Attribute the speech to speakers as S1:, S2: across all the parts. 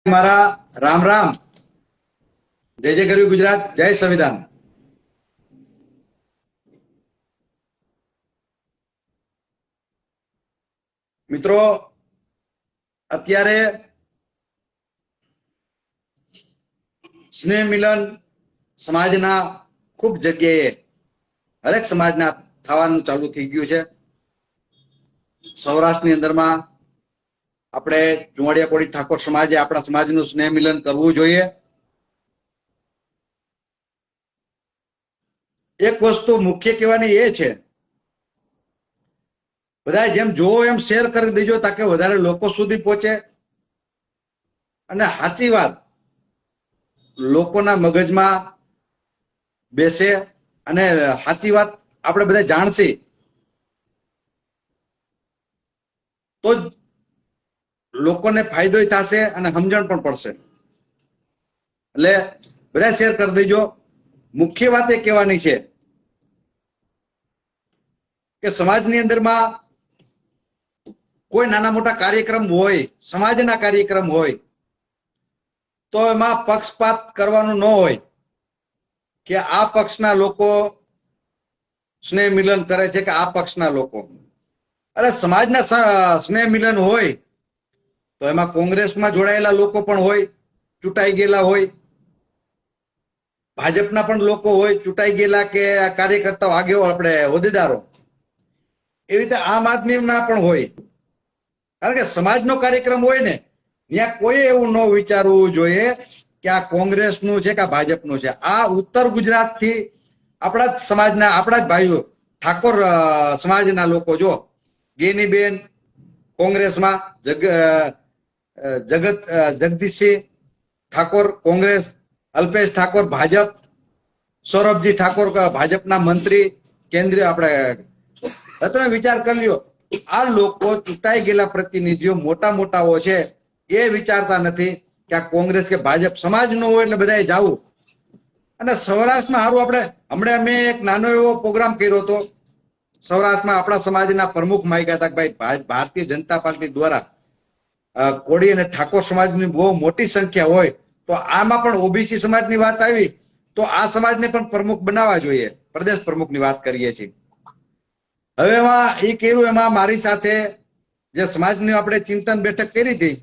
S1: મારા રામ રામ. જય જય ગરવી ગુજરાત, જય સંવિધાન. મિત્રો, અત્યારે સ્નેહ મિલન સમાજના ખૂબ જગ્યાએ હરેક સમાજના થવાનું ચાલુ થઈ ગયું છે. સૌરાષ્ટ્રની અંદરમાં આપણે ચુંવાડિયા કોળી ઠાકોર સમાજે આપણા સમાજનું સ્નેહ મિલન કરવું જોઈએ. એક વસ્તુ મુખ્ય કહેવાની એ છે, બધા જેમ જોવો એમ શેર કરી દેજો તાકે વધારે લોકો સુધી પહોંચે અને સાચી વાત લોકોના મગજમાં બેસે અને સાચી વાત આપણે બધા જાણશે તો જ લોકોને ફાયદો થશે અને સમજણ પણ પડશે. એટલે બધા શેર કરી દેજો. મુખ્ય વાત એ કહેવાની છે કે સમાજની અંદરમાં કોઈ નાના મોટા કાર્યક્રમ હોય, સમાજના કાર્યક્રમ હોય, તો એમાં પક્ષપાત કરવાનું ન હોય કે આ પક્ષના લોકો સ્નેહ મિલન કરે છે કે આ પક્ષના લોકો. અરે સમાજના સ્નેહ મિલન હોય તો એમાં કોંગ્રેસમાં જોડાયેલા લોકો પણ હોય, ચૂંટાઈ ગયેલા હોય, ભાજપના પણ લોકો હોય, ચૂંટાઈ ગયેલા કે કાર્યકર્તાઓ, આગેવાન, આપણે હોદ્દેદારો. એવી રીતે આમ આદમીના પણ હોય. કારણ કે સમાજનો કાર્યક્રમ હોય ને ત્યાં કોઈ એવું ન વિચારવું જોઈએ કે આ કોંગ્રેસનું છે કે આ ભાજપનું છે. આ ઉત્તર ગુજરાતથી આપણા જ સમાજના, આપણા જ ભાઈઓ ઠાકોર સમાજના લોકો, જો ગેનીબેન કોંગ્રેસમાં, જગદીશસિંહ ઠાકોર કોંગ્રેસ, અલ્પેશ ઠાકોર ભાજપ, સૌરભજી ઠાકોર ભાજપના મંત્રી કેન્દ્રીય. આપણે તમે વિચાર કરી લ્યો, આ લોકો ચૂંટાઈ ગયેલા પ્રતિનિધિઓ મોટા મોટાઓ છે, એ વિચારતા નથી કે આ કોંગ્રેસ કે ભાજપ સમાજનું હોય એટલે બધાએ જવું. અને સૌરાષ્ટ્રમાં સારું, આપણે હમણાં અમે એક નાનો એવો પ્રોગ્રામ કર્યો હતો. સૌરાષ્ટ્રમાં આપણા સમાજના પ્રમુખ માગ્યા હતા કે ભાઈ ભારતીય જનતા પાર્ટી દ્વારા કોળી અને ઠાકોર સમાજની બહુ મોટી સંખ્યા હોય તો આમાં પણ ઓબીસી સમાજની વાત આવી તો આ સમાજને પણ પ્રમુખ બનાવવા જોઈએ. પ્રદેશ પ્રમુખની વાત કરીએ છીએ. હવે એમાં એ કર્યું, એમાં મારી સાથે જે સમાજની આપણે ચિંતન બેઠક કરી હતી,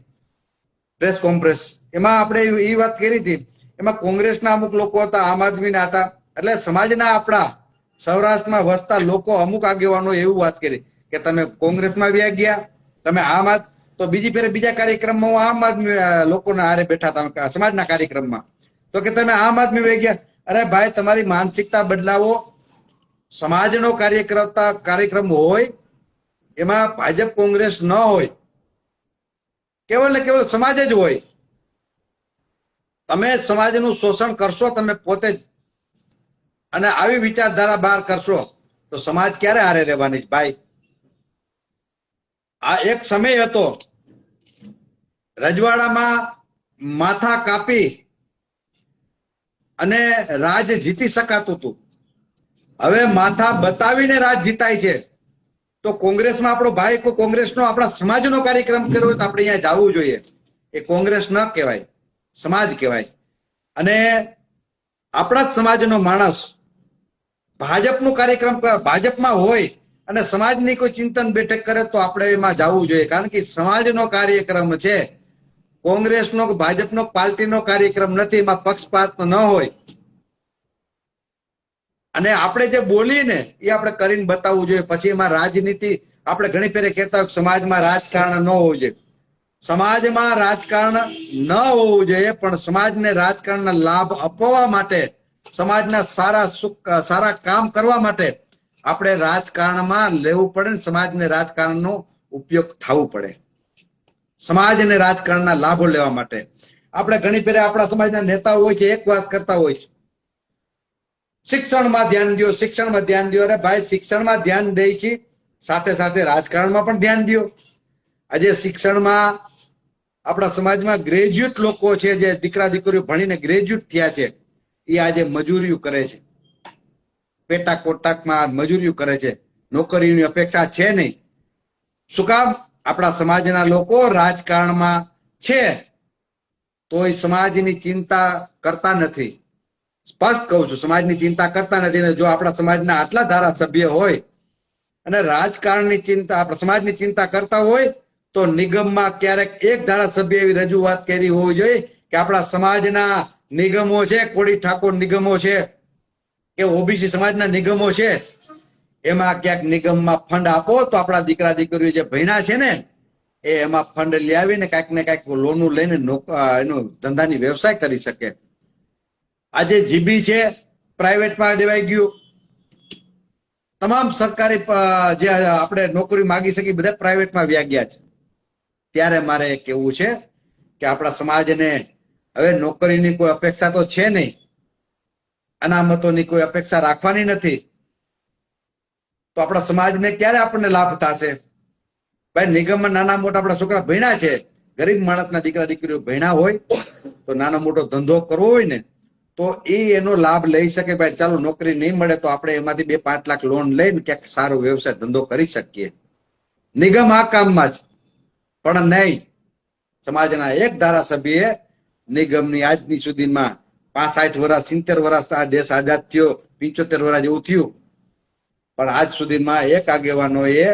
S1: પ્રેસ કોન્ફરન્સ, એમાં આપણે એ વાત કરી હતી. એમાં કોંગ્રેસના અમુક લોકો હતા, આમ આદમીના હતા, એટલે સમાજના આપણા સૌરાષ્ટ્રમાં વસતા લોકો, અમુક આગેવાનો એવું વાત કરી કે તમે કોંગ્રેસમાં વ્યા ગયા, તમે આમ તો બીજી ફેરે બીજા કાર્યક્રમમાં હું આમ આદમી લોકોના હારે બેઠા હતા સમાજના કાર્યક્રમમાં, તો કે તમે આમ આદમી વહી ગયા. અરે ભાઈ, તમારી માનસિકતા બદલાવો. સમાજનો કાર્યક્રમ હોય એમાં ભાજપ કોંગ્રેસ ન હોય, કેવળ ને કેવળ સમાજ જ હોય. તમે સમાજનું શોષણ કરશો તમે પોતે જ, અને આવી વિચારધારા બહાર કરશો તો સમાજ ક્યારે હારે રહેવાની ભાઈ? આ એક સમય હતો રજવાડામાં માથા કાપી અને રાજ જીતી શકાતું હતું. હવે માથા બતાવીને રાજ જીતાય છે. તો કોંગ્રેસમાં આપણો ભાઈ કોઈ કોંગ્રેસનો આપણા સમાજનો કાર્યક્રમ કર્યો હોય તો આપણે અહીંયા જવું જોઈએ. એ કોંગ્રેસ ન કહેવાય, સમાજ કહેવાય. અને આપણા જ સમાજનો માણસ ભાજપનું કાર્યક્રમ ભાજપમાં હોય અને સમાજની કોઈ ચિંતન બેઠક કરે તો આપણે એમાં જવું જોઈએ. કારણ કે સમાજનો કાર્યક્રમ છે, કોંગ્રેસનો કે ભાજપનો પાર્ટીનો કાર્યક્રમ નથી. એમાં પક્ષપાત ન હોય. અને આપણે જે બોલીએ ને એ આપણે કરીને બતાવવું જોઈએ. પછી એમાં રાજનીતિ, આપણે ઘણી ફેરે કહેતા હોય સમાજમાં રાજકારણ ન હોવું જોઈએ. સમાજમાં રાજકારણ ન હોવું જોઈએ, પણ સમાજને રાજકારણના લાભ અપાવવા માટે, સમાજના સારા કામ કરવા માટે આપણે રાજકારણમાં લેવું પડે ને સમાજને રાજકારણનો ઉપયોગ થવું પડે. સમાજને રાજકારણના લાભો લેવા માટે આપણે ઘણી ફેરે આપણા સમાજના નેતાઓ હોય છે, એક વાત કરતા હોય છે, શિક્ષણમાં ધ્યાન દો, શિક્ષણમાં ધ્યાન દો. અરે ભાઈ, શિક્ષણમાં ધ્યાન દે છે, સાથે સાથે રાજકારણમાં પણ ધ્યાન દો. આજે શિક્ષણમાં આપણા સમાજમાં ગ્રેજ્યુએટ લોકો છે, જે દીકરા દીકરીઓ ભણીને ગ્રેજ્યુએટ થયા છે, એ આજે મજૂરીઓ કરે છે, પેટા કોટાકમાં મજૂરીઓ કરે છે, નોકરીની અપેક્ષા છે નહીં. શું કામ? આપણા સમાજના લોકો રાજકારણમાં છે તોય સમાજની ચિંતા કરતા નથી. સ્પષ્ટ કહું છું, સમાજની ચિંતા કરતા નથી. ને જો આપણા સમાજના આટલા ધારાસભ્ય હોય અને રાજકારણની ચિંતા, આપણા સમાજની ચિંતા કરતા હોય તો નિગમમાં ક્યારેક એક ધારાસભ્ય એવી રજૂઆત કરી હોવી જોઈએ કે આપણા સમાજના નિગમો છે, કોળી ઠાકોર નિગમો છે કે ઓબીસી સમાજના નિગમો છે, એમાં ક્યાંક નિગમમાં ફંડ આપો તો આપણા દીકરા દીકરીઓ જે ભણ્યા છે ને એ એમાં ફંડ લઈ આવીને કાંઈક ને કાંઈક લોનું લઈને એનું ધંધાની વ્યવસાય કરી શકે. આજે જીબી છે પ્રાઇવેટમાં દેવાઈ ગયું. તમામ સરકારી જે આપણે નોકરી માગી શકીએ બધા પ્રાઇવેટમાં વ્યા ગયા છે. ત્યારે મારે કહેવું છે કે આપણા સમાજને હવે નોકરીની કોઈ અપેક્ષા તો છે નહીં, અનામતોની કોઈ અપેક્ષા રાખવાની નથી. તો આપણા સમાજને ક્યારે આપણને લાભ થશે? ભાઈ નિગમમાં નાના મોટા આપણા છોકરા ભણ્યા છે, ગરીબ માણસના દીકરા દીકરીઓ ભણ્યા હોય તો નાનો મોટો ધંધો કરવો હોય ને તો એ એનો લાભ લઈ શકે. ભાઈ ચાલો નોકરી નહીં મળે તો આપણે એમાંથી 2-5 લાખ લોન લઈને ક્યાંક સારો વ્યવસાય ધંધો કરી શકીએ. નિગમ આ કામમાં જ, પણ નહીં. સમાજના એક ધારાસભ્યએ નિગમની આજની સુધીમાં 65 વર્ષ 70 વર્ષ આ દેશ આઝાદ થયો, 75 વર્ષ જેવું થયું, પણ આજ સુધીમાં એક આગેવાનોએ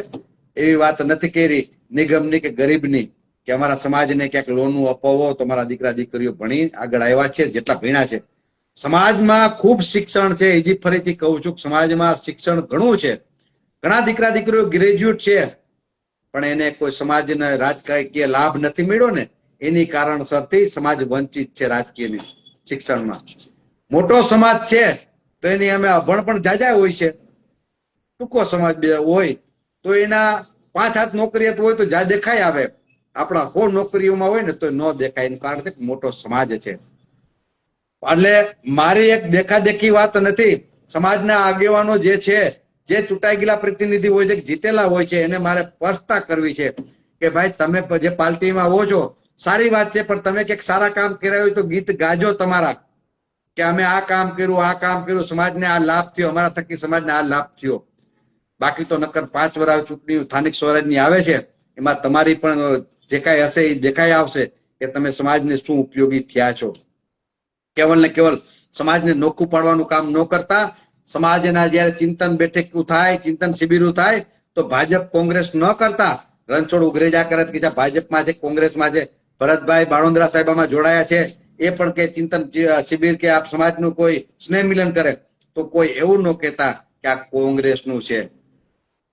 S1: એવી વાત નથી કરી નિગમની કે ગરીબની કે અમારા સમાજને ક્યાંક લોનું અપાવો તો અમારા દીકરા દીકરીઓ ભણી આગળ આવ્યા છે જેટલા ભણ્યા છે. સમાજમાં ખૂબ શિક્ષણ છે. હજી ફરીથી કહું છું, સમાજમાં શિક્ષણ ઘણું છે. ઘણા દીકરા દીકરીઓ ગ્રેજ્યુએટ છે પણ એને કોઈ સમાજને રાજકીય લાભ નથી મળ્યો ને એની કારણસરથી સમાજ વંચિત છે રાજકીય શિક્ષણમાં. મોટો સમાજ છે તો એની અમે અભણ પણ જાજા હોય છે. ટૂંકો સમાજ હોય તો એના 5 નોકરી હોય તો જા દેખાય આવે. આપણા 100 નોકરીઓમાં હોય ને તો ન દેખાય. એનું કારણ છે કે મોટો સમાજ છે. એટલે મારી એક દેખાદેખી વાત નથી. સમાજના આગેવાનો જે છે, જે ચૂંટાઈ ગયેલા પ્રતિનિધિ હોય છે, જીતેલા હોય છે, એને મારે સ્પષ્ટતા કરવી છે કે ભાઈ તમે જે પાર્ટીમાં હો છો સારી વાત છે, પણ તમે ક્યાંક સારા કામ કર્યા હોય તો ગીત ગાજો તમારા કે અમે આ કામ કર્યું, સમાજને આ લાભ થયો, અમારા થકી સમાજને આ લાભ થયો. બાકી તો નકર 5 વર્ષ ચૂંટણી સ્થાનિક સ્વરાજની આવે છે, એમાં તમારી પણ જે કાંઈ હશે એ દેખાઈ આવશે કે તમે સમાજને શું ઉપયોગી થયા છો. કેવલ ને કેવલ સમાજને નોખું પાડવાનું કામ ન કરતા, સમાજના જયારે ચિંતન બેઠક થાય, ચિંતન શિબિરો થાય તો ભાજપ કોંગ્રેસ ન કરતા રણછોડ ઉગરેજા કરે કે ભાજપમાં છે, કોંગ્રેસમાં છે, ભરતભાઈ બાણોદરા સાહેબામાં જોડાયા છે, એ પણ કે ચિંતન શિબિર કે આપ સમાજનું કોઈ સ્નેહ મિલન કરે તો કોઈ એવું ન કહેતા કે આ કોંગ્રેસનું છે.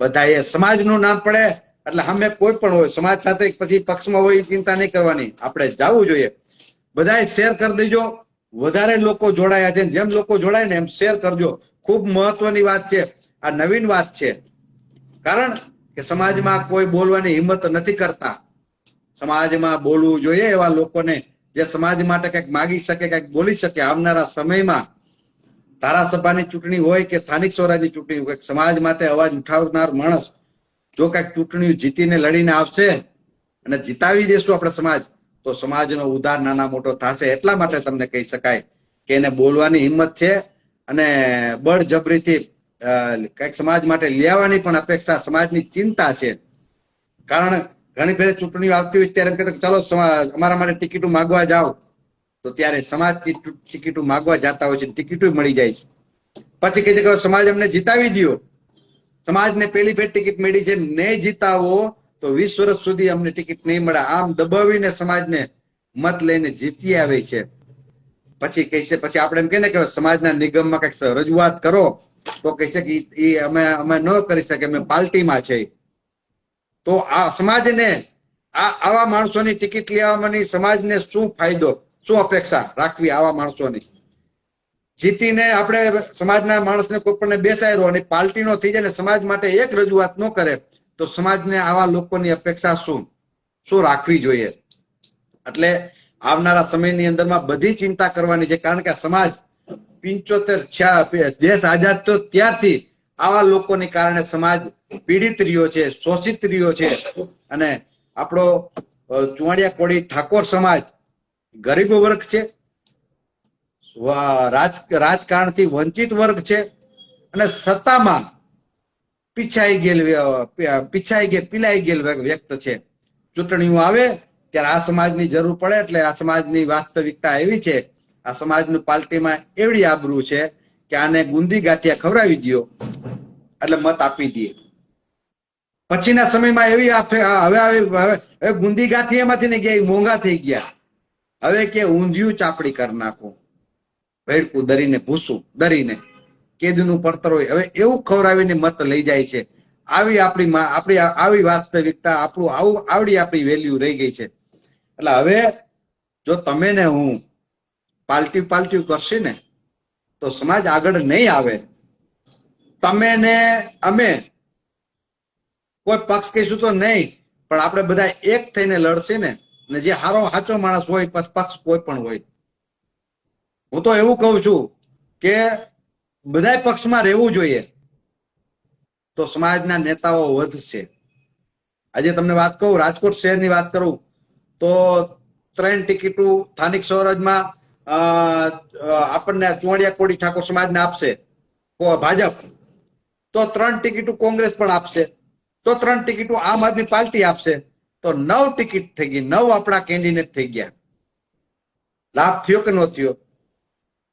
S1: બધા એ સમાજનું નામ પડે એટલે અમે કોઈ પણ હોય સમાજ સાથે પછી પક્ષમાં હોય એ ચિંતા નહીં કરવાની, આપણે જવું જોઈએ. બધાએ શેર કરી દેજો. વધારે લોકો જોડાયા છે, જેમ લોકો જોડાય ને એમ શેર કરજો. ખૂબ મહત્વની વાત છે, આ નવીન વાત છે. કારણ કે સમાજમાં કોઈ બોલવાની હિંમત નથી કરતા. સમાજમાં બોલવું જોઈએ એવા લોકોને જે સમાજ માટે કંઈક માગી શકે, કંઈક બોલી શકે. આવનારા સમયમાં ધારાસભાની ચૂંટણી હોય કે સ્થાનિક સ્વરાજની ચૂંટણી હોય, સમાજ માટે અવાજ ઉઠાવનાર માણસ જો કંઈક ચૂંટણી જીતીને લડીને આવશે અને જીતાવી દેશું આપણે સમાજ, તો સમાજનો ઉદ્ધાર નાના મોટો થશે. એટલા માટે તમને કહી શકાય કે એને બોલવાની હિંમત છે અને બળજબરીથી કંઈક સમાજ માટે લેવાની પણ અપેક્ષા, સમાજની ચિંતા છે. કારણ ઘણી ફેર ચૂંટણીઓ આવતી હોય ત્યારે એમ કહેતા ચાલો અમારા માટે ટિકિટો માગવા જાઓ, તો ત્યારે સમાજ ટિકિટો માગવા જતા હોય છે, ટિકિટો મળી જાય છે. પછી કહે છે કે સમાજ અમને જીતાવી દો. સમાજને પહેલી ફેર ટિકિટ મળી છે, નહીં જીતાવો તો 20 વર્ષ સુધી અમને ટિકિટ નહીં મળે. આમ દબાવીને સમાજને મત લઈને જીતી આવે છે. પછી કહે છે, પછી આપણે એમ કહે ને કે સમાજના નિગમમાં કંઈક રજૂઆત કરો તો કહે છે કે એ અમે ન કરી શકીએ, અમે પાર્ટીમાં છે. તો આ સમાજને આવા માણસોની ટિકિટ લેવાની સમાજને શું ફાયદો, શું અપેક્ષા રાખવી આવા માણસોની? જીતીને આપણે સમાજના માણસને કોઈ પણ બેસાડ્યો અને પાર્ટીનો થઈ જાય ને સમાજ માટે એક રજૂઆત ન કરે તો સમાજને આવા લોકોની અપેક્ષા શું રાખવી જોઈએ? એટલે આવનારા સમયની અંદરમાં બધી ચિંતા કરવાની છે. કારણ કે સમાજ 75 દેશ આઝાદ થયો ત્યારથી આવા લોકોને કારણે સમાજ પીડિત રહ્યો છે, શોષિત રહ્યો છે. અને આપણો ચુવાડિયા કોળી ઠાકોર સમાજ ગરીબ વર્ગ છે, રાજકારણથી વંચિત વર્ગ છે અને સત્તામાં પીલાઈ ગયેલ વ્યક્ત છે. ચૂંટણીઓ આવે ત્યારે આ સમાજની જરૂર પડે એટલે આ સમાજની વાસ્તવિકતા એવી છે, આ સમાજનું પાર્ટીમાં એવડી આબરૂ છે કે આને ગુંદી ગાંઠિયા ખવડાવી દો એટલે મત આપી દે. પછીના સમયમાં એવી હવે ગુંદી ગાંઠિયામાંથી ને ગયા મોંઘા થઈ ગયા. હવે કે ઊંધિયું ચાપડી કરી નાખો, ભેડકું દરીને ભૂસું દરીને કેદનું પડતર હોય, હવે એવું ખવડાવીને મત લઈ જાય છે. આપણી આવી વાસ્તવિકતા, આવડી આપણી વેલ્યુ રહી ગઈ છે. એટલે હવે જો તમે ને હું પાલટી કરશે ને તો સમાજ આગળ નહીં આવે. તમે ને અમે કોઈ પક્ષ કહીશું તો નહીં, પણ આપણે બધા એક થઈને લડશે ને જે સાચો માણસ હોય, પક્ષ કોઈ પણ હોય. હું તો એવું કહું છું કે બધા પક્ષમાં રહેવું જોઈએ તો સમાજના નેતાઓ વધશે. આજે તમને વાત કહું, રાજકોટ શહેરની વાત કરું તો 3 ટિકિટો સ્થાનિક સ્વરાજમાં આપણને ચુવાડિયા કોળી ઠાકોર સમાજને આપશે ભાજપ, તો 3 ટિકિટો કોંગ્રેસ પણ આપશે, તો 3 ટિકિટો આમ આદમી પાર્ટી આપશે, તો 9 ટિકિટ થઈ ગઈ. 9 આપણા કેન્ડિડેટ થઈ ગયા. લાભ થયો કે ન થયો?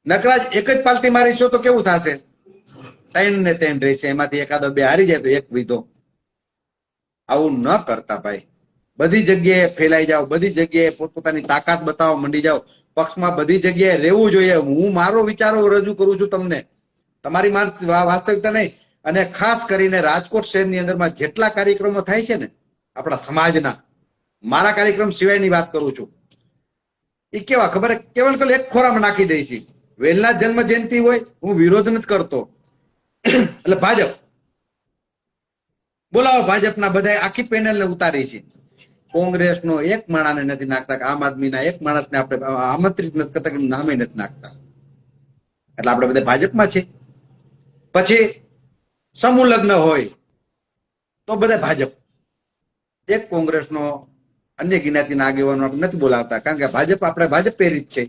S1: નકરાજ એક જ પાર્ટી મારીશો તો કેવું થશે? 3 ને 3 રહેશે, એમાંથી એકાદો બે હારી જાય તો એક વિધો. આવું ન કરતા ભાઈ. બધી જગ્યાએ ફેલાઈ જાઓ, બધી જગ્યાએ પોતપોતાની તાકાત બતાવવા માંડી જાઓ. પક્ષમાં બધી જગ્યાએ રહેવું જોઈએ. હું મારો વિચારો રજૂ કરું છું તમને, તમારી વાસ્તવિકતા નહીં. અને ખાસ કરીને રાજકોટ શહેરની અંદરમાં જેટલા કાર્યક્રમો થાય છે ને આપણા સમાજના, મારા કાર્યક્રમ સિવાયની વાત કરું છું, એ કેવા ખબર? કેવલ એક ખોરામાં નાખી દે છે. વેલના જન્મ જયંતિ હોય, હું વિરોધ નથી કરતો, એટલે ભાજપ બોલાવો, ભાજપના બધા આખી પેનલને ઉતારી છે. કોંગ્રેસનો એક માણસને નથી નાખતા, આમ આદમીના એક માણસને આપણે આમંત્રિત નથી કરતા, નામે નથી નાખતા. એટલે આપણે બધા ભાજપમાં છે. પછી સમૂહ લગ્ન હોય તો બધા ભાજપ. એક કોંગ્રેસનો અન્ય જ્ઞાતિના આગેવાનો આપણે નથી બોલાવતા, કારણ કે ભાજપ આપણે ભાજપ પ્રેરિત છે.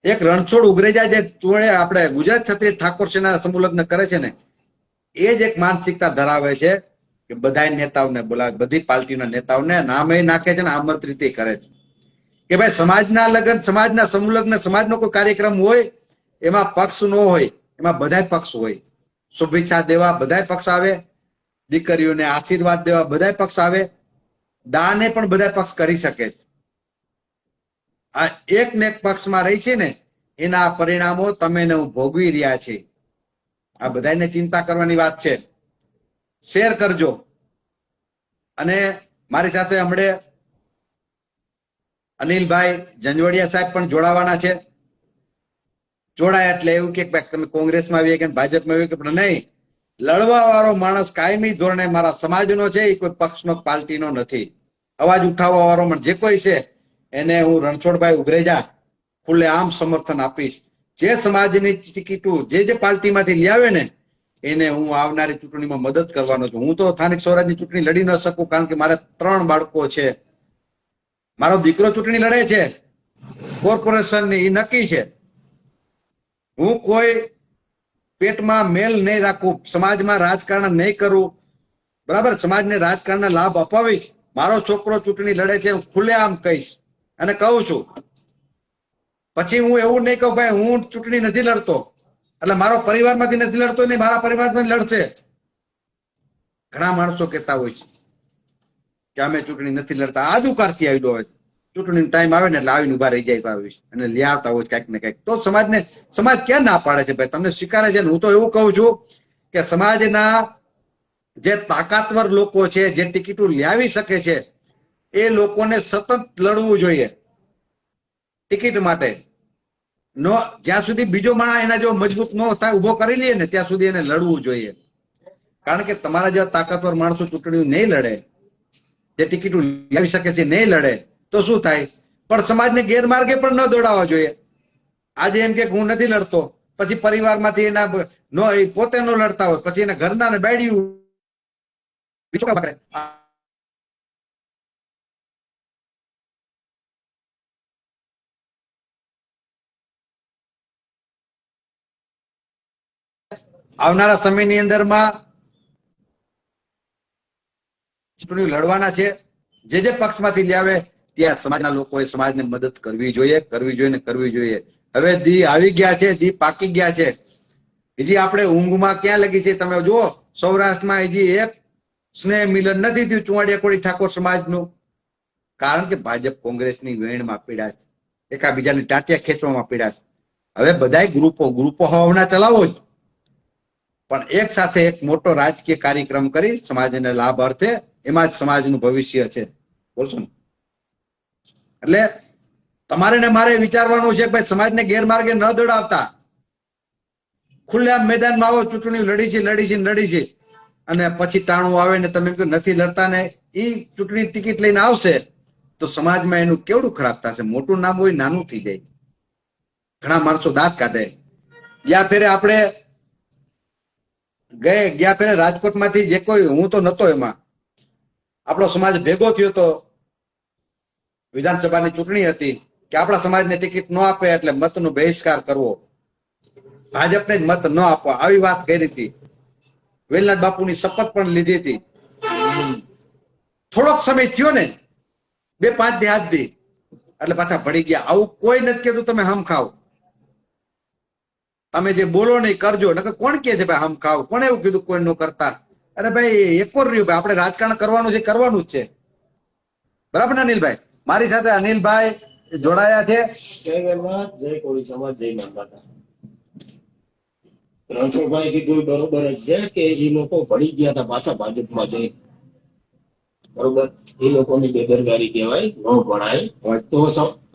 S1: એક રણછોડ ઉગરેજા જે આપણે ગુજરાત ક્ષત્રિય ઠાકોર સેના સમૂહ લગ્ન કરે છે ને, એ જ એક માનસિકતા ધરાવે છે કે બધા નેતાઓને બોલાવે, બધી પાર્ટીના નેતાઓને નામે નાખે છે ને આમંત્રિત કરે છે કે ભાઈ સમાજના લગ્ન, સમાજના સમૂહ લગ્ન, સમાજનો કોઈ કાર્યક્રમ હોય એમાં પક્ષ ન હોય, એમાં બધા પક્ષ હોય. શુભેચ્છા દેવા બધા પક્ષ આવે, દીકરીઓને આશીર્વાદ દેવા બધા પક્ષ આવે, દાને પણ બધા પક્ષ કરી શકે છે. આ એક ને એક પક્ષમાં રહી છે ને એના પરિણામો તમે ને હું ભોગવી રહ્યા છે. આ બધાને ચિંતા કરવાની વાત છે. શેર કરજો. અને મારી સાથે હમણે અનિલભાઈ જંજવડિયા સાહેબ પણ જોડાવાના છે. જોડાય એટલે એવું કે તમે કોંગ્રેસમાં આવીએ કે ભાજપમાં આવીએ કે પણ નહીં, લડવા વાળો માણસ કાયમી ધોરણે મારા સમાજનો છે, એ કોઈ પક્ષનો પાર્ટીનો નથી. અવાજ ઉઠાવવા વાળો જે કોઈ છે એને હું રણછોડભાઈ ઉગરેજા ખુલ્લે આમ સમર્થન આપીશ. જે સમાજની ટિકિટો જે પાર્ટીમાંથી લઈ આવે ને એને હું આવનારી ચૂંટણીમાં મદદ કરવાનો છું. હું તો સ્થાનિક સ્વરાજની ચૂંટણી લડી ન શકું, કારણ કે મારે 3 બાળકો છે. મારો દીકરો ચૂંટણી લડે છે કોર્પોરેશનની, એ નક્કી છે. હું કોઈ પેટમાં મેલ નહીં રાખું, સમાજમાં રાજકારણ નહીં કરું, બરાબર? સમાજને રાજકારણના લાભ અપાવીશ. મારો છોકરો ચૂંટણી લડે છે, હું ખુલ્લેઆમ કહીશ અને કહું છું. પછી હું એવું નહીં કહું ભાઈ હું ચૂંટણી નથી લડતો એટલે મારો પરિવારમાંથી નથી લડતો, નહીં મારા પરિવારમાંથી લડશે. ઘણા માણસો કહેતા હોય છે કે અમે ચૂંટણી નથી લડતા, આદુકારથી આવ્યો હોય, ચૂંટણીનો ટાઈમ આવે ને એટલે આવીને ઉભા રહી જાય અને લઈ આવતા હોય કંઈક ને કંઈક. તો સમાજ ક્યાં ના પાડે છે ભાઈ? તમને સ્વીકારે છે. હું તો એવું કહું છું કે સમાજના જે તાકાતવર લોકો છે, જે ટિકિટો લાવી શકે છે, એ લોકોને સતત લડવું જોઈએ ટિકિટ માટે. જ્યાં સુધી બીજો માણસ એના જો મજબૂત ન થાય, ઉભો કરી લે ને ત્યાં સુધી એને લડવું જોઈએ. કારણ કે તમારા જેવા તાકાતવર માણસો ચૂંટણીઓ નહીં લડે, જે ટિકિટો લાવી શકે છે નહીં લડે, તો શું થાય? પણ સમાજને ગેરમાર્ગે પણ ન દોડાવવા જોઈએ. આજે એમ કે હું નથી લડતો, પછી પરિવારમાંથી એના પોતે ન લડતા હોય, પછી એના ઘરના ને બાયડીયું આવનારા સમયની અંદરમાં ચૂંટણીઓ લડવાના છે. જે પક્ષમાંથી લાવે ત્યાં સમાજના લોકોએ સમાજને મદદ કરવી જોઈએ, કરવી જોઈએ ને કરવી જોઈએ. હવે દી આવી ગયા છે, દી પાકી ગયા છે. હજી આપણે ઊંઘમાં ક્યાં લગી છે? તમે જુઓ, સૌરાષ્ટ્રમાં હજી એક સ્નેહ મિલન નથી થયું ચુવાડિયા કોળી ઠાકોર સમાજનું. કારણ કે ભાજપ કોંગ્રેસની વેણમાં પીડા છે, એકાબીજાની ટાંટિયા ખેંચવામાં પીડા છે. હવે બધાય ગ્રુપો હવાના ચલાવો જ, પણ એક સાથે એક મોટો રાજકીય કાર્યક્રમ કરી સમાજને લાભ અર્થે, એમાં જ સમાજનું ભવિષ્ય છે. બોલશો ને? એટલે તમારે ને મારે વિચારવાનું છે કે ભાઈ સમાજને ગેરમાર્ગે ન દોડાવતા, ખુલ્લા મેદાનમાં આવો, ચૂંટણી લડી છે અને પછી ટાણું આવે ને તમે નથી લડતા ને એ ચૂંટણી ટિકિટ લઈને આવશે તો સમાજમાં એનું કેવડું ખરાબ થશે. મોટું નામ હોય નાનું થઈ જાય, ઘણા માણસો દાંત કાઢે. યા ફેરે આપણે ગયા ફેરે રાજકોટમાંથી જે કોઈ, હું તો નતો એમાં, આપણો સમાજ ભેગો થયો તો વિધાનસભાની ચૂંટણી હતી કે આપણા સમાજને ટિકિટ ન આપે એટલે મતનો બહિષ્કાર કરવો, ભાજપને જ મત ન આપવા, આવી વાત કરી હતી. વેલનાથ બાપુની શપથ પણ લીધી હતી. થોડોક સમય થયો ને, 2-5 દી હાથ દી એટલે પાછા ભળી ગયા. આવું કોઈ નથી કહેતું તમે હમ ખાવ, તમે જે બોલો નહીં કરજો. નકર કોણ કહે છે ભાઈ હમ ખાવ? કોણ એવું કીધું કોઈ ન કરતા? અરે ભાઈ એકોર રહ્યું ભાઈ, આપણે રાજકારણ કરવાનું છે, કરવાનું જ છે. બરાબર ને અનિલભાઈ? મારી સાથે અનિલભાઈ જોડાયા છે.
S2: જય કોળી સમાજ, જય માતા. રણછોડભાઈ કીધું બરોબર જ છે કે એ લોકો ભળી ગયા હતા પાછા ભાજપમાં જઈ. બરોબર, એ લોકોની બેદરકારી કહેવાય, ન ભણાય તો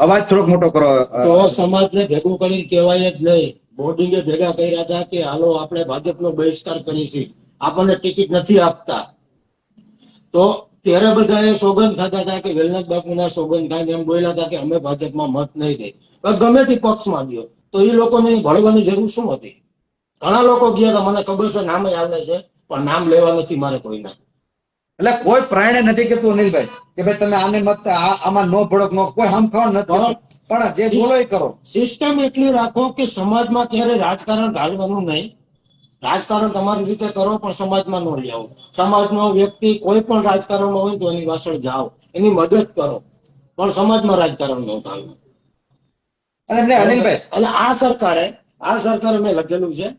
S1: અવાજ થોડોક મોટો કરો.
S2: તો સમાજને ભેગું કરીને કહેવાય જ નહીં. બોર્ડિંગે ભેગા કર્યા હતા કે હાલો આપણે ભાજપનો બહિષ્કાર કરીશું, આપણને ટિકિટ નથી આપતા. તો ત્યારે બધાએ સોગંદ ખાતા હતા કે વેલનાથ બાપુના સોગંદ ખાઈને એમ બોલ્યા હતા કે અમે ભાજપમાં મત નહીં દઈ. ગમે તે પક્ષમાં ગયો તો એ લોકોને ભળવાની જરૂર શું હતી? ઘણા લોકો ગયા હતા, મને ખબર છે, નામે આવે છે, પણ નામ લેવા નથી મારે કોઈના.
S1: એટલે કોઈ પ્રાણે નથી કેતું અનિલભાઈ કે ભાઈ તમે આને મત આમાં નો ભડક નો કોઈ હમ ખાવ નથી, પણ જે બોલો એ કરો.
S2: સિસ્ટમ એટલી રાખો કે સમાજમાં ક્યારે રાજકારણ ઘાલવાનું નહીં. રાજકારણ તમારી રીતે કરો પણ સમાજમાં ન લઈ આવો. સમાજનો વ્યક્તિ કોઈ પણ રાજકારણમાં હોય તો એની પાછળ જાઓ, એની મદદ કરો, પણ સમાજમાં રાજકારણ ન ઘાલવું.
S1: અને અનિલભાઈ,
S2: એટલે આ સરકારે મેં લખેલું છે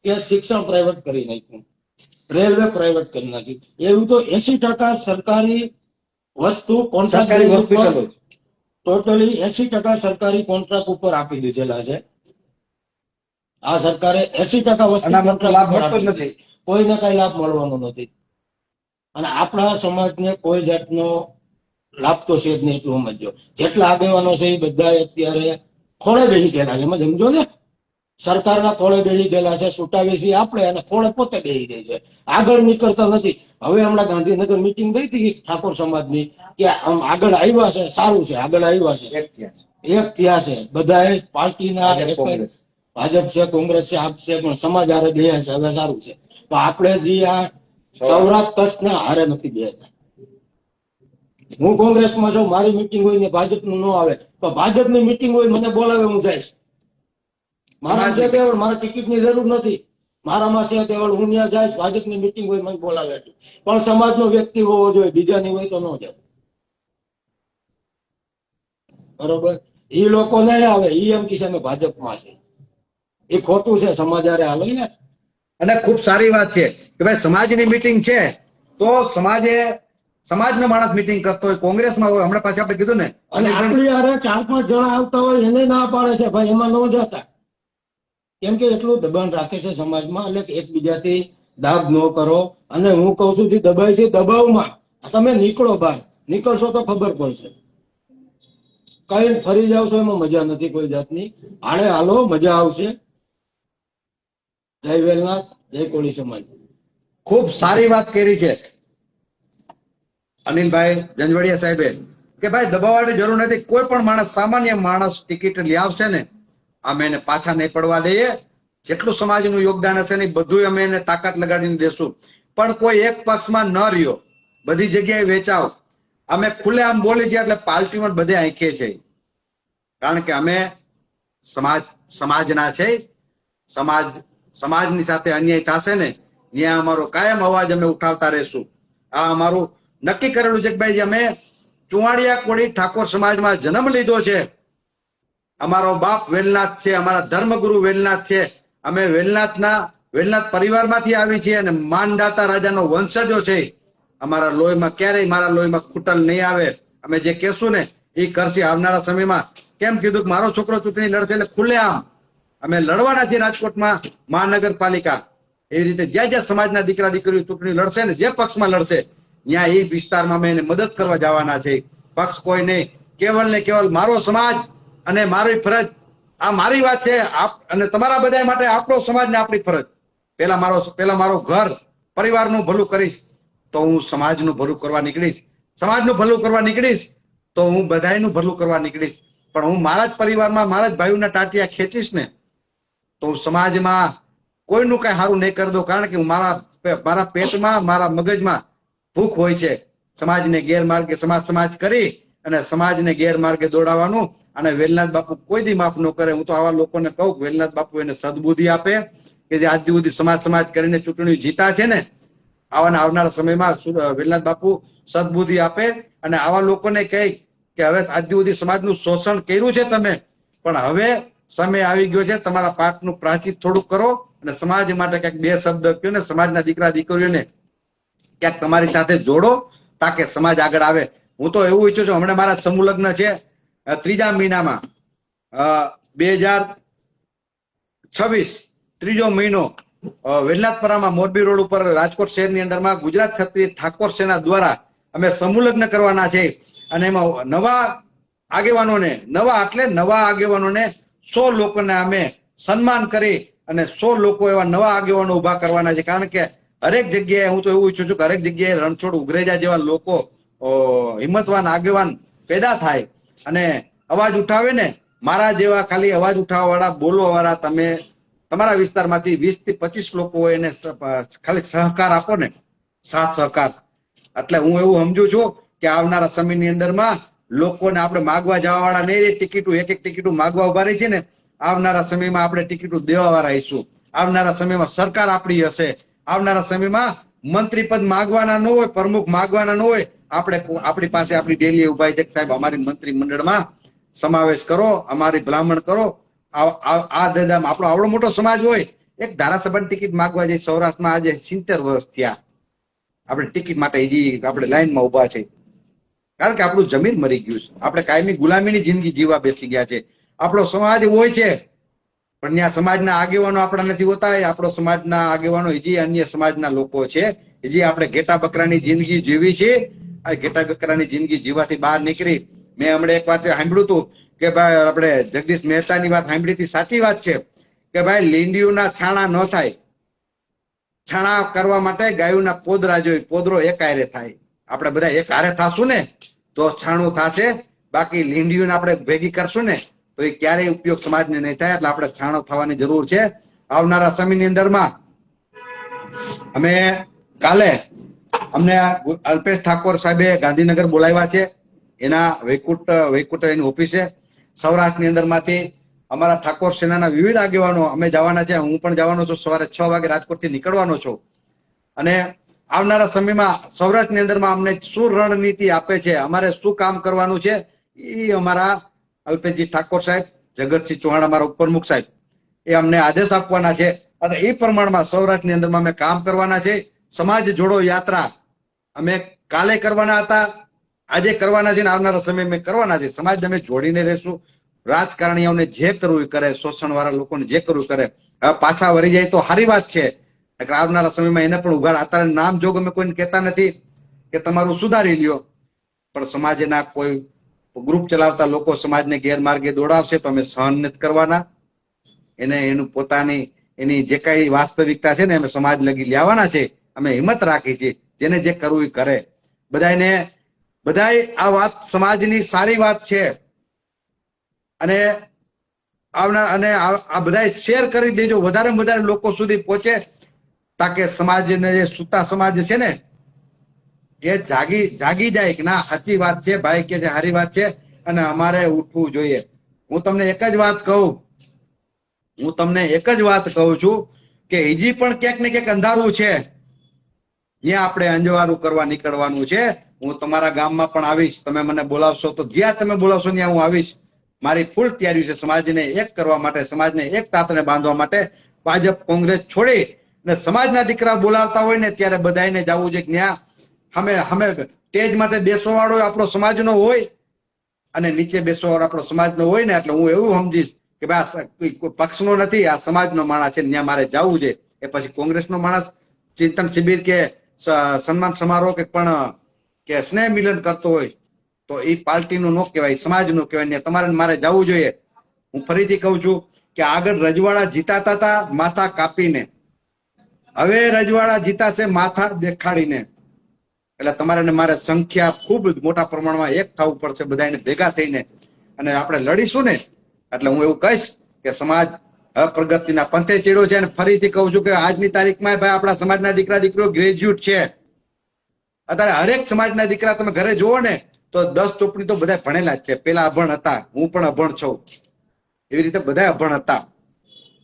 S2: કે શિક્ષણ પ્રાઇવેટ કરી નાખ્યું, રેલવે પ્રાઇવેટ કરી નાખી. એવું તો 80% સરકારી વસ્તુ કોન્ટ્રાક્ટ, ટોટલી 80% સરકારી કોન્ટ્રાક્ટ ઉપર આપી દીધેલા છે. આ સરકારે 80% વસ્તુ કોન્ટ્રાક્ટ ઉપર આપી નથી, કોઈને કઈ લાભ મળવાનો નથી. અને આપણા સમાજને કોઈ જાતનો લાભ તો છે જ નહીં, એટલું સમજો. જેટલા આગેવાનો છે એ બધા અત્યારે ખોળે બેસી ગયેલા છે, એમ સમજો ને. સરકારના ખોળે બેસી ગયેલા છે, છૂટાવી છીએ આપણે અને ખોળે પોતે બેસી ગઈ છે, આગળ નીકળતા નથી. હવે હમણાં ગાંધીનગર મિટિંગ થઈ હતી ઠાકોર સમાજની, કે આમ આગળ આવ્યા છે, સારું છે, આગળ આવ્યા છે, એક થયા છે બધા પાર્ટીના, ભાજપ છે, કોંગ્રેસ છે, આપ છે, પણ સમાજ હારે ગયા છે, હવે સારું છે. તો આપણે જે આ સૌરાષ્ટ્ર કચ્છના હારે નથી બેસતા. હું કોંગ્રેસમાં છું, મારી મિટિંગ હોય ને ભાજપનું ન આવે, તો ભાજપની મિટિંગ હોય મને બોલાવે, હું જઈશ. મારા છે કેવળ, મારે ટિકિટની જરૂર નથી. મારામાં છે કેવળ, હું ત્યાં જઈશ, ભાજપની મિટિંગ હોય મને બોલાવે. પણ સમાજનો વ્યક્તિ હોવો જોઈએ, બીજાની હોય તો ન જાય. બરોબર, એ લોકો નહીં આવે, એ એમ કે છે અમે ભાજપમાં છે, એ ખોટું છે. સમાજ હારે હાલે ને.
S1: અને ખૂબ સારી વાત છે કે ભાઈ સમાજની મિટિંગ છે તો સમાજનો માણસ મિટિંગ કરતો હોય, કોંગ્રેસમાં હોય, હમણાં પાછું આપણે કીધું ને.
S2: અને આપણી હારે 4-5 જણા આવતા હોય એને ના પાડે છે ભાઈ એમાં ન જતા, કેમ કે એટલું દબાણ રાખે છે સમાજમાં. એટલે એકબીજાથી દાબ ન કરો. અને હું કઉ છું જે દબાય છે દબાવમાં તમે નીકળો બહાર, નીકળશો તો ખબર પડશે. કઈ ફરી જાવ છો એમાં મજા નથી કોઈ જાતની. આડે હાલો, મજા આવશે. જય વેલનાથ, જય કોળી સમાજ.
S1: ખૂબ સારી વાત કરી છે અનિલભાઈ જંજવડિયા સાહેબે કે ભાઈ દબાવવાની જરૂર નથી. કોઈ પણ માણસ, સામાન્ય માણસ ટિકિટ લઈ આવશે ને, અમે એને પાછા નહીં પડવા દઈએ. જેટલું સમાજનું યોગદાન હશે ને બધું અમે એને તાકાત લગાડીને દેશું. પણ કોઈ એક પક્ષમાં ન રહ્યો, બધી જગ્યાએ વેચાવ. અમે ખુલ્લે આમ બોલી છીએ એટલે પાર્ટીમાં બધે આંખે છે, કારણ કે અમે સમાજના છે. સમાજની સાથે અન્યાય થશે ને ત્યાં અમારો કાયમ અવાજ અમે ઉઠાવતા રહેશું. આ અમારું નક્કી કરેલું છે કે ભાઈ અમે ચુવાડિયા કોળી ઠાકોર સમાજમાં જન્મ લીધો છે. અમારો બાપ વેલનાથ છે, અમારા ધર્મગુરુ વેલનાથ છે. અમે વેલનાથ પરિવારમાંથી આવી છીએ અને માનદાતા રાજાનો વંશજો છે. અમારા લોહીમાં ક્યારેય મારા લોહીમાં ખૂટલ નહીં આવે. અમે જે કહેશું ને એ કરશે આવનારા સમયમાં. કેમ કીધું કે મારો છોકરો ચૂંટણી લડશે એટલે ખુલ્લેઆમ અમે લડવાના છીએ રાજકોટમાં મહાનગરપાલિકા. એવી રીતે જ્યાં જ્યાં સમાજના દીકરા દીકરીઓ ચૂંટણી લડશે ને જે પક્ષમાં લડશે ત્યાં એ વિસ્તારમાં અમે એને મદદ કરવા જવાના છે. પક્ષ કોઈ નહીં, કેવલ ને કેવલ મારો સમાજ અને મારી ફરજ. આ મારી વાત છે અને તમારા બધા માટે આપણો સમાજ ને આપણી ફરજ. પેલા મારો ઘર પરિવારનું ભલું કરીશ તો હું સમાજનું ભલું કરવા નીકળીશ. સમાજનું ભલું કરવા નીકળીશ તો હું બધાયનું ભલું કરવા નીકળીશ. પણ હું મારા જ પરિવારમાં મારા જ ભાઈઓના ટાટિયા ખેંચીશ ને તો હું સમાજમાં કોઈનું કઈ સારું નહીં કરી દઉં. કારણ કે હું મારા પેટમાં મારા મગજમાં ભૂખ હોય છે સમાજને ગેરમાર્ગે સમાજ કરી અને સમાજને ગેરમાર્ગે દોડાવવાનું. અને વેલનાથ બાપુ કોઈ દી માફ ન કરે. હું તો આવા લોકોને કહું કે વેલનાથ બાપુ એને સદબુદ્ધિ આપે કે જે આજ સુધી સમાજ કરીને ચૂંટણી જીતા છે ને આવનારા સમયમાં વેલનાથ બાપુ સદબુદ્ધિ આપે અને આવા લોકોને કહે કે હવે આજ સુધી સમાજનું શોષણ કર્યું છે તમે, પણ હવે સમય આવી ગયો છે તમારા પાઠનું પ્રાચિત થોડુંક કરો અને સમાજ માટે ક્યાંક બે શબ્દ કહો ને સમાજના દીકરા દીકરીઓને ક્યાંક તમારી સાથે જોડો તાકે સમાજ આગળ આવે. હું તો એવું ઈચ્છું છું, હમણાં મારા સમૂહ લગ્ન છે 3જા મહિનામાં 2026 3જો મહિનો વેલનાથપરામાં મોરબી રોડ ઉપર રાજકોટ શહેરની અંદરમાં ગુજરાત ક્ષત્રિય ઠાકોર સેના દ્વારા અમે સમૂહ લગ્ન કરવાના છે. અને એમાં નવા આગેવાનોને 100 લોકોને અમે સન્માન કરી અને 100 લોકો એવા નવા આગેવાનો ઉભા કરવાના છે. કારણ કે હરેક જગ્યાએ હું તો એવું ઈચ્છું છું કે હરેક જગ્યાએ રણછોડ ઉગરેજા જેવા લોકો હિંમતવાન આગેવાન પેદા થાય અને અવાજ ઉઠાવે ને. મારા જેવા ખાલી અવાજ ઉઠાવવા વાળા બોલવા વાળા તમે તમારા વિસ્તારમાંથી 20 થી 25 લોકો હોય એને ખાલી સહકાર આપો ને, સાથ સહકાર. એટલે હું એવું સમજુ છું કે આવનારા સમયની અંદરમાં લોકોને આપણે માગવા જવા વાળા નહીં, ટિકિટો એક ટિકિટો માગવા ઉભા રહી છે ને. આવનારા સમયમાં આપણે ટિકિટો દેવા વાળા રહીશું. આવનારા સમયમાં સરકાર આપણી હશે. આવનારા સમયમાં મંત્રી પદ માગવાના ન હોય, પ્રમુખ માગવાના ન હોય. આપણી પાસે આપણી ડેલી ઉભા છે કે સાહેબ અમારી મંત્રી મંડળમાં સમાવેશ કરો, અમારી ભલામણ કરો. આ દાદામાં આપણો આવડો મોટો સમાજ હોય, એક ધારાસભાની ટિકિટ માગવા જઈએ સૌરાષ્ટ્રમાં આજે 70 વર્ષ થયા આપણે ટિકિટ માટે આપણે લાઈનમાં ઉભા છે. કારણ કે આપણું જમીન મરી ગયું છે. આપણે કાયમી ગુલામીની જિંદગી જીવવા બેસી ગયા છે. આપણો સમાજ હોય છે પણ ત્યાં સમાજના આગેવાનો આપણા નથી હોતા. આપણો સમાજના આગેવાનો હજી અન્ય સમાજના લોકો છે. હજી આપણે ઘેટા બકરાની જિંદગી જીવી છે. આ ઘેટા બકરાની જિંદગી જીવવાથી બહાર નીકળી. મેં હમણાં એક વાત સાંભળ્યું હતું કે ભાઈ આપણે જગદીશ મહેતાની વાત સાંભળી હતી. સાચી વાત છે કે ભાઈ લીંડીઓના છાણા ન થાય. છાણા કરવા માટે ગાયોના પોદરા જોઈએ. પોદરો એક હારે થાય. આપણે બધા એક હારે થાશું ને તો છાણું થશે. બાકી લીંડીઓને આપણે ભેગી કરશું ને તો એ ક્યારેય ઉપયોગ સમાજને નહીં થાય. એટલે આપણે છાણો થવાની જરૂર છે. આવનારા સમયની અંદરમાં અમે કાલે અમને અલ્પેશ ઠાકોર સાહેબે ગાંધીનગર બોલાવ્યા છે. એના વૈકુંઠ એની ઓફિસે સૌરાષ્ટ્રની અંદરમાંથી અમારા ઠાકોર સેનાના વિવિધ આગેવાનો અમે જવાના છે. હું પણ જવાનો છું. સવારે 6 વાગે રાજકોટથી નીકળવાનો છું. અને આવનારા સમયમાં સૌરાષ્ટ્રની અંદરમાં અમને શું રણનીતિ આપે છે, અમારે શું કામ કરવાનું છે, એ અમારા અલ્પેશજી ઠાકોર સાહેબ, જગતસિંહ ચૌહાણ અમારા ઉપપ્રમુખ સાહેબ એ અમને આદેશ આપવાના છે. અને એ પ્રમાણમાં સૌરાષ્ટ્રની અંદરમાં અમે કામ કરવાના છે. સમાજ જોડો યાત્રા અમે કાલે કરવાના હતા, આજે કરવાના છે ને આવનારા સમય અમે કરવાના છે. સમાજ અમે જોડીને રહેશું. રાજકારણીઓને જે કરવું કરે, શોષણ વાળા લોકોને જે કરવું કરે. હવે પાછા વળી જાય તો સારી વાત છે. આવનારા સમયમાં એને પણ ઉઘાડ અત્યારે નામ જોગ અમે કોઈને કહેતા નથી કે તમારું સુધારી લ્યો, પણ સમાજના કોઈ ગ્રુપ ચલાવતા લોકો સમાજને ગેરમાર્ગે દોડાવશે તો અમે સહન નથી કરવાના. એનું પોતાની એની જે કઈ વાસ્તવિકતા છે ને અમે સમાજ લગી લેવાના છે. અમે હિંમત રાખી છે. જેને જે કરવું એ કરે. બધાય આ વાત સમાજની સારી વાત છે અને આ બધા શેર કરી દેજો. વધારે વધારે લોકો સુધી પહોંચે તાકે સમાજને જે સુતા સમાજ છે ને એ જાગી જાય કે ના સાચી વાત છે, ભાઈ કે છે સારી વાત છે અને અમારે ઉઠવું જોઈએ. હું તમને એક જ વાત કહું છું કે હજી પણ ક્યાંક ને ક્યાંક અંધારું છે. જ્યાં આપણે અંજવાળું કરવા નીકળવાનું છે. હું તમારા ગામમાં પણ આવીશ. તમે મને બોલાવશો તો જ્યાં તમે બોલાવશો ત્યાં હું આવીશ. મારી ફૂલ તૈયારી છે સમાજને એક કરવા માટે, સમાજને એક તાતણે બાંધવા માટે. ભાજપ કોંગ્રેસ છોડી અને સમાજના દીકરા બોલાવતા હોય ને ત્યારે બધાને જવું છે ત્યાં અમે સ્ટેજ માથે બેસવા વાળો આપણો સમાજનો હોય અને નીચે બેસવા વાળો આપણો સમાજનો હોય ને, એટલે હું એવું સમજીશ કે ભાઈ કોઈ પક્ષનો નથી, આ સમાજનો માણસ છે, ત્યાં મારે જવું છે. એ પછી કોંગ્રેસનો માણસ ચિંતન શિબિર કે સન્માન સમારોહ કે પણ કે સ્નેહ મિલન કરતો હોય તો એ પાર્ટીનું નો કહેવાય, સમાજનું કહેવાય. ને તમારે મારે જવું જોઈએ. હું ફરીથી કહું છું કે આગળ રજવાડા જીતાતા હતા માથા કાપીને, હવે રજવાડા જીતાશે માથા દેખાડીને. એટલે તમારે ને મારે સંખ્યા ખૂબ મોટા પ્રમાણમાં એક થવું પડશે, બધાને ભેગા થઈને અને આપણે લડીશું ને. એટલે હું એવું કહીશ કે સમાજ પ્રગતિના પંથે ચીડ્યો છે. અને ફરીથી કહું છું કે આજની તારીખમાં ભાઈ આપણા સમાજના દીકરા દીકરીઓ ગ્રેજ્યુએટ છે. અત્યારે હરેક સમાજના દીકરા તમે ઘરે જુઓ ને તો 10 ચોપડી તો બધા ભણેલા જ છે. પેલા અભણ હતા, હું પણ અભણ છું, એવી રીતે બધા અભણ હતા.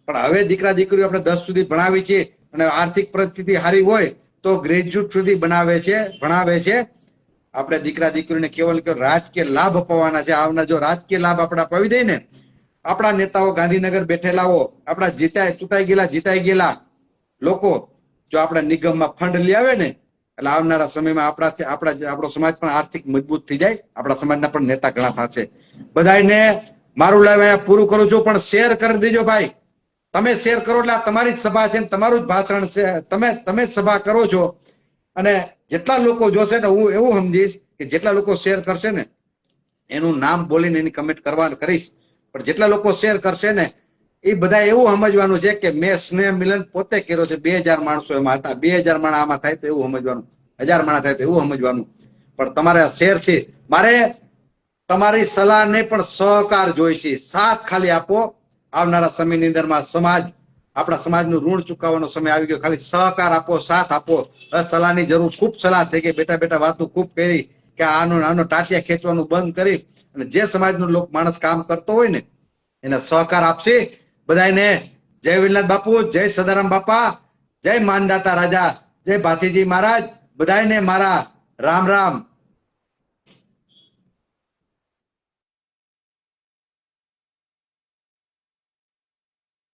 S1: પણ હવે દીકરા દીકરીઓ આપણે 10 સુધી ભણાવી છીએ અને આર્થિક પરિસ્થિતિ સારી હોય તો ગ્રેજ્યુએટ સુધી ભણાવે છે. આપણે દીકરા દીકરીઓને કેવલ રાજકીય લાભ અપાવવાના છે. આવના જો રાજકીય લાભ આપણે અપાવી દઈએ ને, આપણા નેતાઓ ગાંધીનગર બેઠેલાઓ, આપણા જીતાઈ ગયેલા લોકો જો આપણે નિગમમાં ફંડ લઈ આવે ને, એટલે આવનારા સમયમાં આપણો સમાજ પણ આર્થિક મજબૂત થઈ જાય. આપણા સમાજના પણ નેતા ઘણા થશે. બધાને મારું લાઈવ અહીંયા પૂરું કરું છું, પણ શેર કરી દેજો ભાઈ. તમે શેર કરો એટલે આ તમારી જ સભા છે, તમારું જ ભાષણ છે, તમે જ સભા કરો છો. અને જેટલા લોકો જોશે ને, હું એવું સમજીશ કે જેટલા લોકો શેર કરશે ને એનું નામ બોલીને એની કમેન્ટ કરીશ. પણ જેટલા લોકો શેર કરશે ને એ બધા એવું સમજવાનું છે કે મેં સ્નેહ મિલન પોતે કર્યો છે. 2000 માણસો એમાં હતા, 2000 માણસ આમાં થાય તો એવું સમજવાનું, 1000 માણસ થાય તો એવું સમજવાનું. પણ તમારે શેર થી મારે તમારી સલાહ નહીં પણ સહકાર જોઈશે. સાથ ખાલી આપો. આવનારા સમયની અંદરમાં આપણા સમાજનું ઋણ ચૂકવવાનો સમય આવી ગયો. ખાલી સહકાર આપો, સાથ આપો. સલાહની જરૂર, ખૂબ સલાહ થઈ ગઈ, બેટા વાતો ખૂબ કરી કે આનો ટાટિયા ખેંચવાનું બંધ કરી અને જે સમાજનો માણસ કામ કરતો હોય ને એને સહકાર આપશે. બધાને જય વિરનાથ બાપુ, જય સદારામ બાપા, જય માનદાતા રાજા, જય ભાતીજી મહારાજ. બધાને મારા રામ રામ.